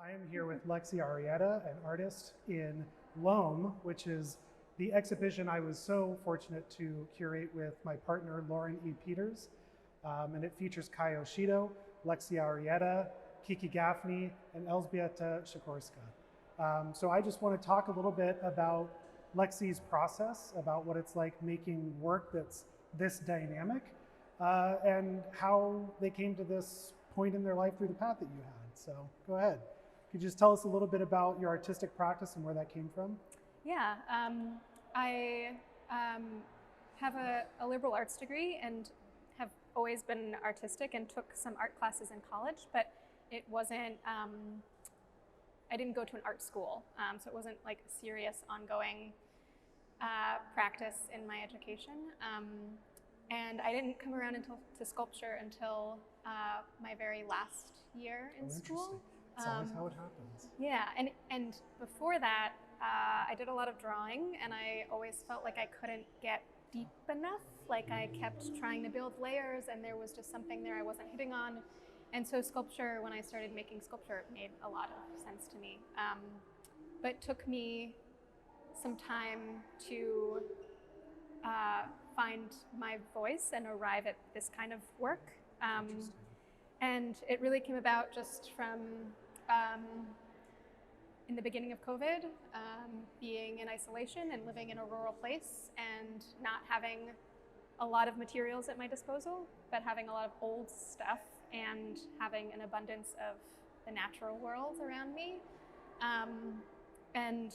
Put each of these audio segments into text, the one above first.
I am here with Lexi Arrieta, an artist in Loam, which is the exhibition I was so fortunate to curate with my partner, Lauren E. Peters. And it features Kai Oshido, Lexi Arrieta, Kiki Gaffney, and Elżbieta Sikorska. So I just want to talk a little bit about Lexi's process, about what it's like making work that's this dynamic, and how they came to this point in their life through the path that you had. So go ahead. Could you just tell us a little bit about your artistic practice and where that came from? Yeah, I have a liberal arts degree and have always been artistic and took some art classes in college, but it wasn't, I didn't go to an art school, so it wasn't like a serious ongoing practice in my education. And I didn't come around to sculpture until my very last year in school. It's always how it happens. Yeah, and before that, I did a lot of drawing, and I always felt like I couldn't get deep enough. Like I kept trying to build layers, and there was just something there I wasn't hitting on. And so sculpture, when I started making sculpture, it made a lot of sense to me. But it took me some time to find my voice and arrive at this kind of work. And it really came about just from in the beginning of COVID, being in isolation and living in a rural place and not having a lot of materials at my disposal, but having a lot of old stuff and having an abundance of the natural world around me. And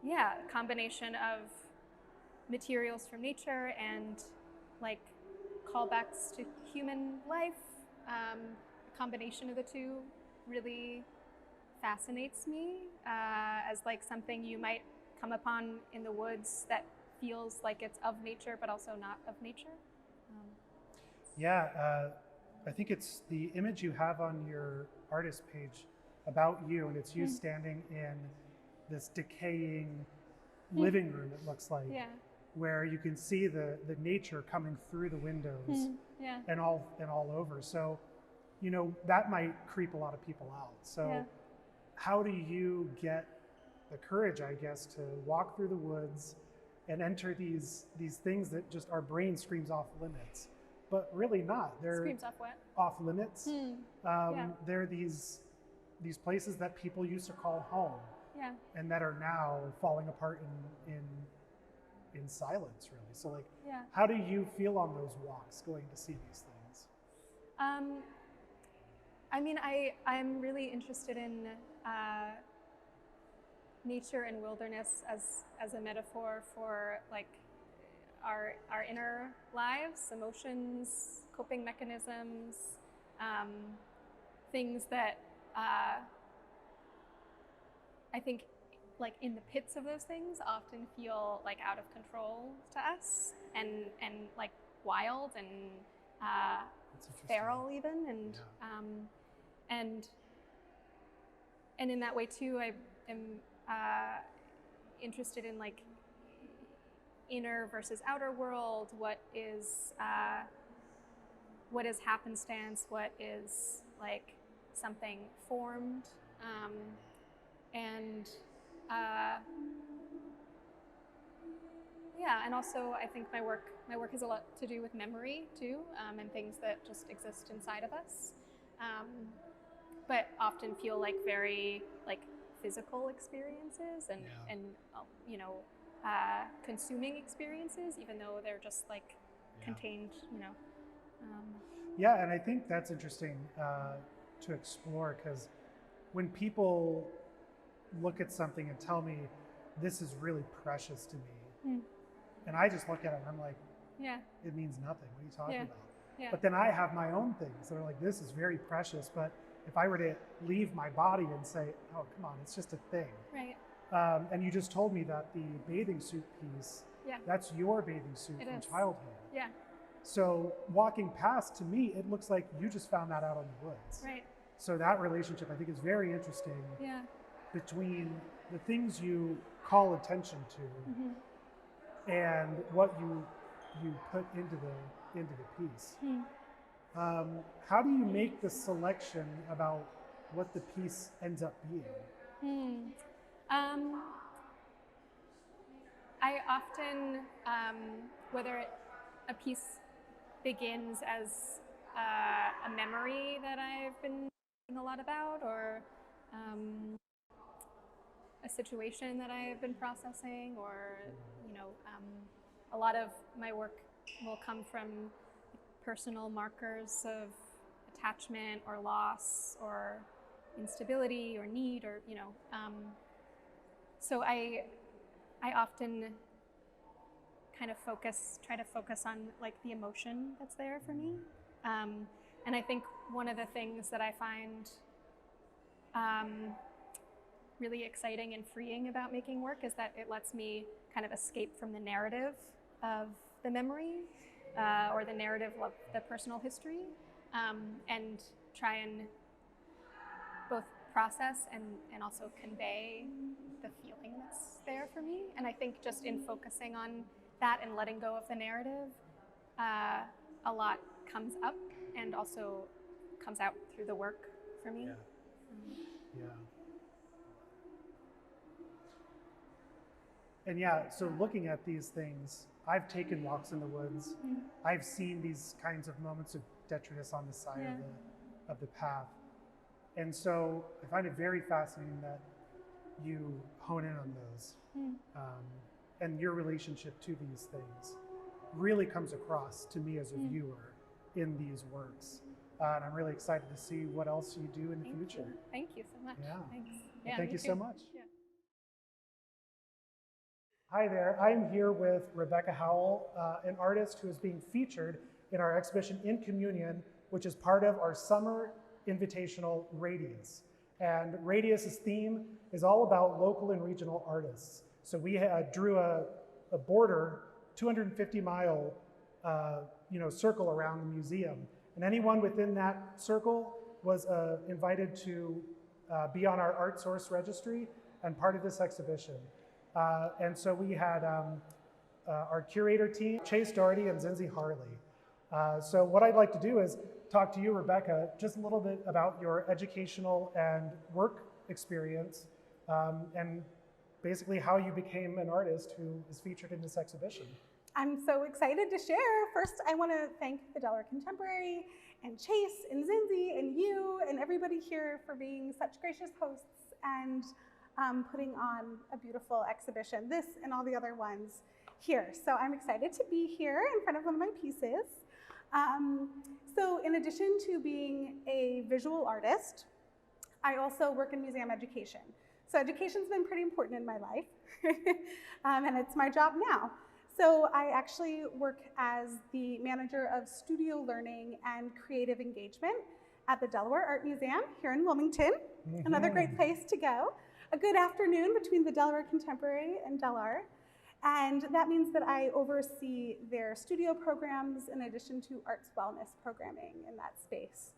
yeah, a combination of materials from nature and like callbacks to human life, a combination of the two really fascinates me as like something you might come upon in the woods that feels like it's of nature but also not of nature. Yeah, I think it's the image you have on your artist page about you, and it's you standing in this decaying living room, it looks like, where you can see the nature coming through the windows and all over. So, you know, that might creep a lot of people out. So how do you get the courage, I guess, to walk through the woods and enter these things that just our brain screams off limits, but really not. They're screams off what? Off limits. They're these places that people used to call home, and that are now falling apart in silence, really. So like, how do you feel on those walks going to see these things? I mean, I'm really interested in nature and wilderness as a metaphor for like our inner lives, emotions, coping mechanisms, things that I think like in the pits of those things often feel like out of control to us and like wild and feral even, and in that way too, I am interested in like inner versus outer world. What is happenstance? What is like something formed? And also I think my work has a lot to do with memory too, and things that just exist inside of us, but often feel like very like physical experiences and you know, consuming experiences, even though they're just like contained, you know. Yeah, and I think that's interesting to explore, because when people look at something and tell me this is really precious to me, and I just look at it and I'm like, it means nothing. What are you talking about? But then I have my own things that are like, this is very precious, but if I were to leave my body and say, oh, come on, it's just a thing. Right. And you just told me that the bathing suit piece, that's your bathing suit from childhood. Yeah. So walking past, to me, it looks like you just found that out in the woods. Right. So that relationship, I think, is very interesting between the things you call attention to and what you put into the piece. How do you make the selection about what the piece ends up being? I often, whether a piece begins as a memory that I've been thinking a lot about, or a situation that I've been processing, or a lot of my work will come from personal markers of attachment or loss or instability or need, or so I often kind of try to focus on like the emotion that's there for me, and I think one of the things that I find really exciting and freeing about making work is that it lets me kind of escape from the narrative of the memory or the narrative of the personal history, and try and both process and also convey the feeling that's there for me. And I think just in focusing on that and letting go of the narrative, a lot comes up and also comes out through the work for me. Yeah. And yeah, so looking at these things, I've taken walks in the woods. I've seen these kinds of moments of detritus on the side of the path. And so I find it very fascinating that you hone in on those. And your relationship to these things really comes across to me as a viewer in these works. And I'm really excited to see what else you do in the future. Thank you so much. Yeah. Thanks. Well, thank you so much. Yeah. Hi there, I'm here with Rebecca Howell, an artist who is being featured in our exhibition In Communion, which is part of our summer invitational Radius. And Radius's theme is all about local and regional artists. So we drew a border, 250-mile circle around the museum. And anyone within that circle was invited to be on our ArtSource registry and part of this exhibition. And so we had our curator team, Chase Doherty and Zinzi Harley. So what I'd like to do is talk to you, Rebecca, just a little bit about your educational and work experience, and basically how you became an artist who is featured in this exhibition. I'm so excited to share. First, I want to thank the Delaware Contemporary and Chase and Zinzi and you and everybody here for being such gracious hosts and putting on a beautiful exhibition, this and all the other ones here. So I'm excited to be here in front of one of my pieces. So in addition to being a visual artist, I also work in museum education. So education's been pretty important in my life, and it's my job now. So I actually work as the manager of studio learning and creative engagement at the Delaware Art Museum here in Wilmington. Another great place to go. A good afternoon between the Delaware Contemporary and Del Art. And that means that I oversee their studio programs in addition to arts wellness programming in that space.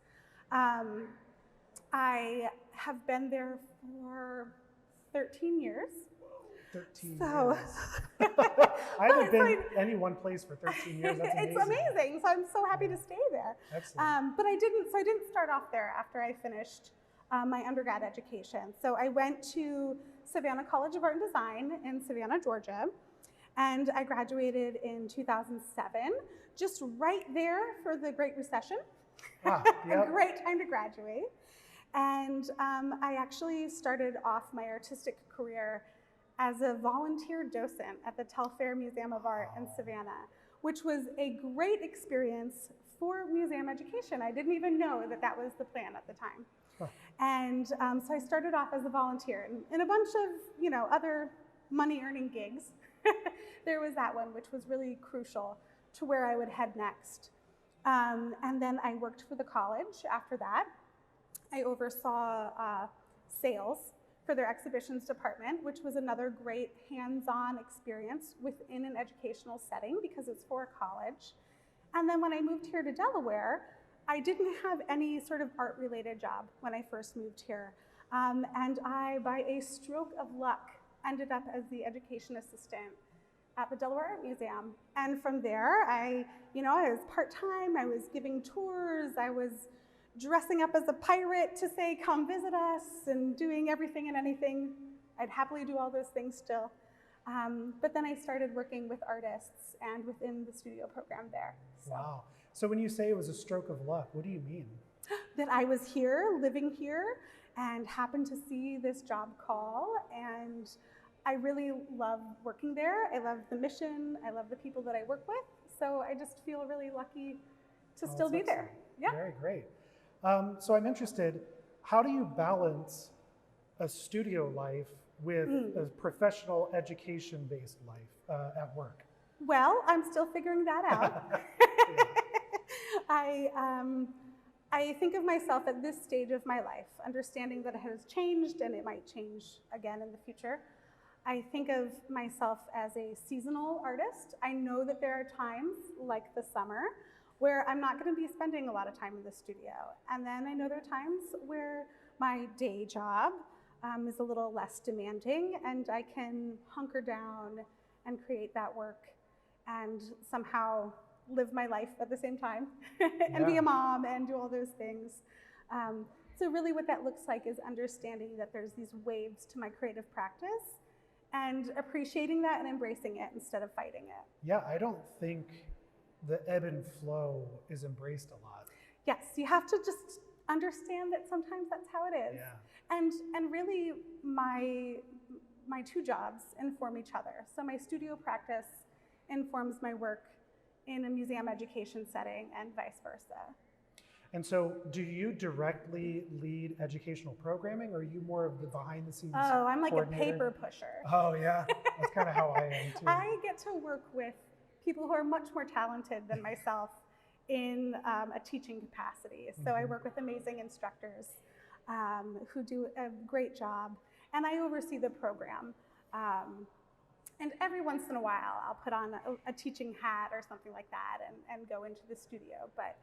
I have been there for 13 years. 13 so, years. I haven't been any one place for 13 years. That's amazing. It's amazing. So I'm so happy to stay there. Excellent. But I didn't start off there after I finished my undergrad education. So I went to Savannah College of Art and Design in Savannah, Georgia, and I graduated in 2007, just right there for the Great Recession. Yep. A great time to graduate. And I actually started off my artistic career as a volunteer docent at the Telfair Museum of Art in Savannah, which was a great experience for museum education. I didn't even know that that was the plan at the time. And so I started off as a volunteer in a bunch of, other money-earning gigs. There was that one, which was really crucial to where I would head next. And then I worked for the college after that. I oversaw sales for their exhibitions department, which was another great hands-on experience within an educational setting because it's for a college. And then when I moved here to Delaware, I didn't have any sort of art-related job when I first moved here. And I, by a stroke of luck, ended up as the education assistant at the Delaware Art Museum. And from there, I was part-time, I was giving tours, I was, dressing up as a pirate to say, come visit us, and doing everything and anything. I'd happily do all those things still. But then I started working with artists and within the studio program there. So. Wow. So when you say it was a stroke of luck, what do you mean? That I was here, living here, and happened to see this job call, and I really love working there. I love the mission. I love the people that I work with. So I just feel really lucky to still be there. Yeah. Very great. So I'm interested, how do you balance a studio life with a professional education-based life at work? Well, I'm still figuring that out. I think of myself at this stage of my life, understanding that it has changed and it might change again in the future. I think of myself as a seasonal artist. I know that there are times, like the summer, where I'm not going to be spending a lot of time in the studio. And then I know there are times where my day job is a little less demanding, and I can hunker down and create that work and somehow live my life at the same time and be a mom and do all those things. So really what that looks like is understanding that there's these waves to my creative practice and appreciating that and embracing it instead of fighting it. Yeah, I don't think the ebb and flow is embraced a lot. Yes, you have to just understand that sometimes that's how it is. Yeah. And really my two jobs inform each other. So my studio practice informs my work in a museum education setting and vice versa. And so do you directly lead educational programming, or are you more of the behind the scenes Oh, I'm like a coordinator? paper pusher. Oh yeah, that's kind of how I am too. I get to work with people who are much more talented than myself in a teaching capacity. So I work with amazing instructors who do a great job, and I oversee the program. And every once in a while, I'll put on a teaching hat or something like that and go into the studio. But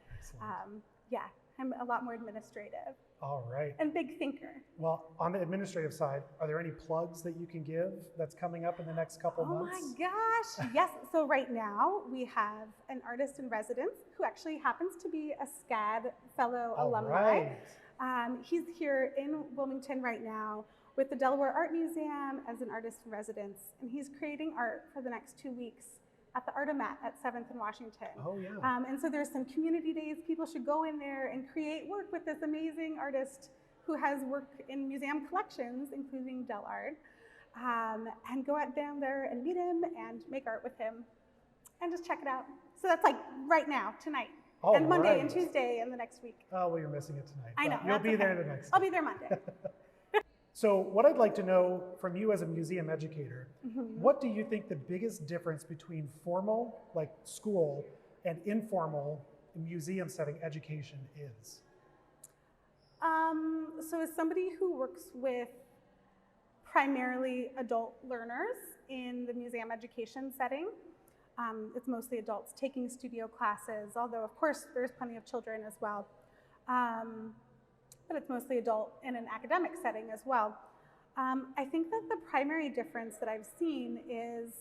yeah, I'm a lot more administrative. All right. And big thinker. Well, on the administrative side, are there any plugs that you can give that's coming up in the next couple months? Oh my gosh, yes. So right now we have an artist in residence who actually happens to be a SCAD fellow alumni. Right. He's here in Wilmington right now with the Delaware Art Museum as an artist in residence, and he's creating art for the next 2 weeks at the Artomat at 7th and Washington. Oh yeah. And so there's some community days. People should go in there and create work with this amazing artist who has work in museum collections, including Del Art, and go out down there and meet him and make art with him and just check it out. So that's like right now, tonight, and Monday and Tuesday and the next week. Oh, well, you're missing it tonight. I know. You'll be there the next I'll day. be there Monday. So what I'd like to know from you as a museum educator, what do you think the biggest difference between formal, like school, and informal museum setting education is? So as somebody who works with primarily adult learners in the museum education setting, it's mostly adults taking studio classes, although of course there's plenty of children as well. But it's mostly adult in an academic setting as well. I think that the primary difference that I've seen is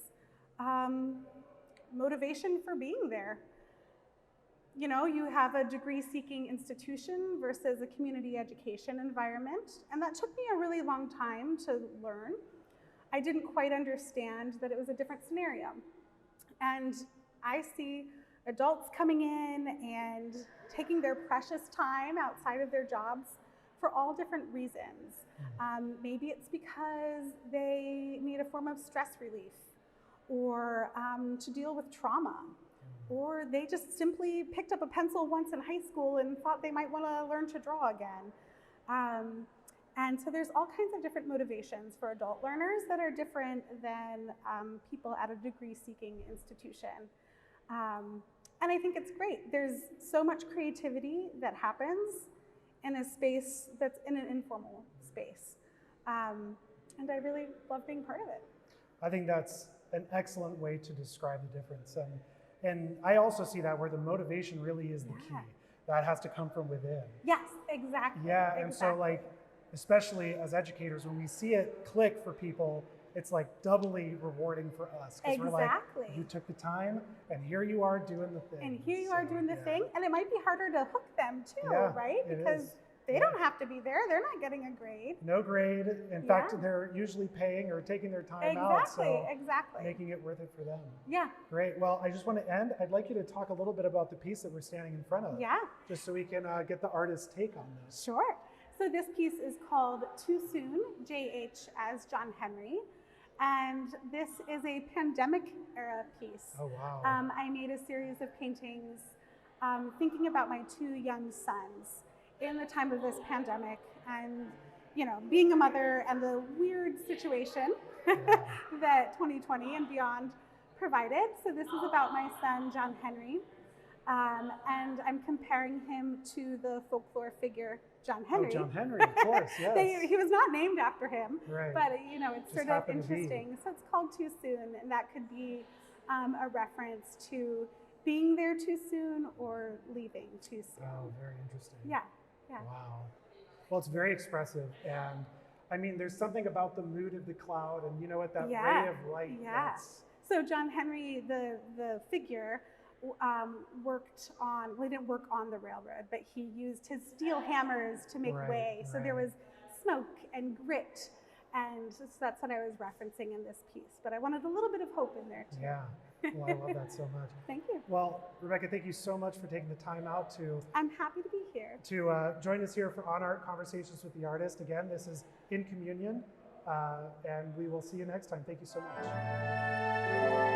motivation for being there. You know, you have a degree-seeking institution versus a community education environment, and that took me a really long time to learn. I didn't quite understand that it was a different scenario. And I see adults coming in and taking their precious time outside of their jobs for all different reasons. Maybe it's because they need a form of stress relief, or to deal with trauma, or they just simply picked up a pencil once in high school and thought they might want to learn to draw again. And so there's all kinds of different motivations for adult learners that are different than people at a degree-seeking institution. And I think it's great. There's so much creativity that happens in a space that's in an informal space. And I really love being part of it. I think that's an excellent way to describe the difference. And I also see that where the motivation really is the key. That has to come from within. Yes, exactly. Yeah, and so like, especially as educators, when we see it click for people, it's like doubly rewarding for us. 'Cause we're like, Exactly. you took the time, and here you are doing the thing. And here you are doing the yeah. thing, and it might be harder to hook them too, Yeah, right? it Because is. they Yeah. don't have to be there. They're not getting a grade. No grade. In Yeah. fact, they're usually paying or taking their time out, Exactly, so exactly. making it worth it for them. Yeah, Great. Well, I just want to end. I'd like you to talk a little bit about the piece that we're standing in front of, yeah, just so we can get the artist's take on this. sure. So this piece is called Too Soon, JH as John Henry. And this is a pandemic era piece. Oh, wow. I made a series of paintings thinking about my 2 young sons in the time of this pandemic, and being a mother and the weird situation that 2020 and beyond provided. So this is about my son, John Henry, and I'm comparing him to the folklore figure, John Henry. Oh, John Henry, of course, yes. He was not named after him, Right. but it's Just sort of happened to be. interesting. So it's called Too Soon, and that could be a reference to being there too soon or leaving too soon. Oh, very interesting. Yeah, yeah. Wow. Well, it's very expressive, and I mean, there's something about the mood of the cloud, and that Yeah, ray of light. yeah. that's- So John Henry, the figure, worked on, well, he didn't work on the railroad, but he used his steel hammers to make Right, way. So there right. was smoke and grit, and so that's what I was referencing in this piece. But I wanted a little bit of hope in there too. Yeah. Well, I love that so much. Thank you. Well, Rebecca, thank you so much for taking the time out to I'm happy to be here. join us here for On Art Conversations with the Artist. Again, this is In Communion, and we will see you next time. Thank you so much.